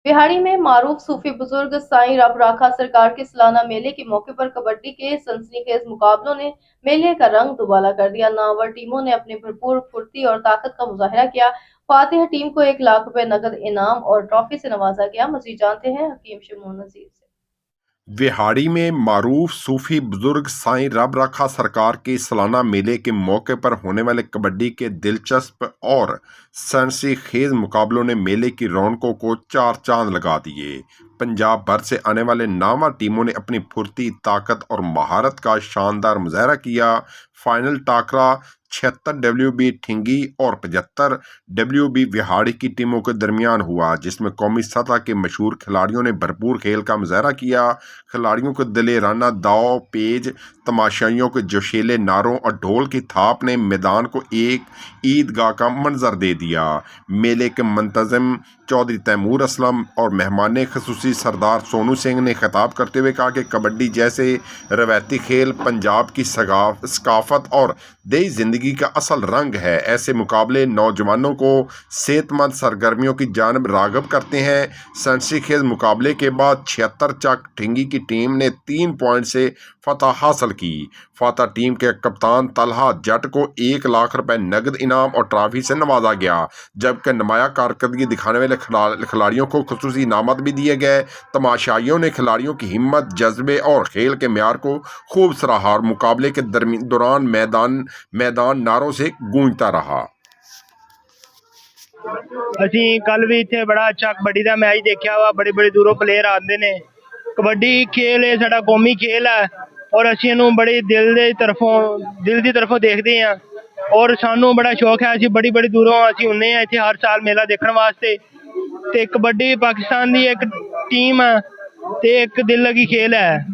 बिहाड़ी में मारूफ सूफी बुजुर्ग साईं रब राखा सरकार के सालाना मेले के मौके पर कबड्डी के सनसनीखेज मुकाबलों ने मेले का रंग दुबाला कर दिया। नामवर टीमों ने अपनी भरपूर फुर्ती और ताकत का मुजाहिरा किया। फातिहा टीम को 1 लाख रुपए नकद इनाम और ट्रॉफी से नवाजा गया। मजीद जानते हैं हकीम शमून नजीर से। विहाड़ी में मारूफ सूफी बुजुर्ग साईं रब राखा सरकार के सालाना मेले के मौके पर होने वाले कबड्डी के दिलचस्प और सनसनीखेज मुकाबलों ने मेले की रौनकों को चार चांद लगा दिए। पंजाब भर से आने वाले नामवर टीमों ने अपनी फुर्ती, ताकत और महारत का शानदार मुजाहरा किया। फाइनल टाकरा 76 WB ठिंगी और 75 WB विहाड़ी की टीमों के दरमियान हुआ, जिसमें कौमी सतह के मशहूर खिलाड़ियों ने भरपूर खेल का मुजाहरा किया। खिलाड़ियों के दिलेराना दाव पेज, तमाशाइयों के जोशीले नारों और ढोल की थाप ने मैदान को एक ईदगाह का मंजर दे दिया। मेले के मुंतज़िम चौधरी तैमूर असलम और मेहमान खसूसी सरदार सोनू सिंह ने खिताब करते हुए कहा कि कबड्डी जैसे रवायती खेल पंजाब की सकाफत और देसी जिंदगी का असल रंग है। ऐसे मुकाबले नौजवानों को सेहतमंद सरगर्मियों की जानब राग़िब करते हैं। सनसनीखेज मुकाबले के बाद 76 चक ठिंगी की टीम ने 3 पॉइंट से फतह हासिल की। फातह टीम के कप्तान तलहा जट को 1 लाख रुपए नगद इनाम और ट्रॉफी से नवाजा गया, जबकि नुमाया कारकर्दगी दिखाने वाले खिलाड़ियों को खुसूसी इनामत भी दिए गए। तमाशाइयों ने खिलाड़ियों की हिम्मत, जज्बे और खेल के म्यार को खूब सराहा और मुकाबले के दौरान मैदान नारों से गूंजता रहा। ਅਸੀਂ ਕੱਲ ਵੀ ਇੱਥੇ ਬੜਾ ਅੱਛਾ ਕਬੱਡੀ ਦਾ ਮੈਚ ਦੇਖਿਆ ਵਾ। ਬੜੇ ਬੜੇ ਦੂਰੋਂ ਪਲੇਅਰ ਆਉਂਦੇ ਨੇ। ਕਬੱਡੀ ਖੇਲ ਇਹ ਸਾਡਾ ਕੌਮੀ ਖੇਲ ਹੈ ਔਰ ਅਸੀਂ ਇਹਨੂੰ ਬੜੀ ਦਿਲ ਦੀ ਤਰਫੋਂ ਦੇਖਦੇ ਹਾਂ ਔਰ ਸਾਨੂੰ ਬੜਾ ਸ਼ੌਕ ਹੈ। ਅਸੀਂ ਬੜੀ ਦੂਰੋਂ ਅਸੀਂ ਹੁੰਨੇ ਆ ਇੱਥੇ ਹਰ ਸਾਲ ਮੇਲਾ ਦੇਖਣ ਵਾਸਤੇ। ਤੇ ਕਬੱਡੀ ਪਾਕਿਸਤਾਨ ਦੀ ਇੱਕ ਟੀਮ ਹੈ ਤੇ ਇੱਕ ਦਿਲ ਲਗੀ ਖੇਲ ਹੈ।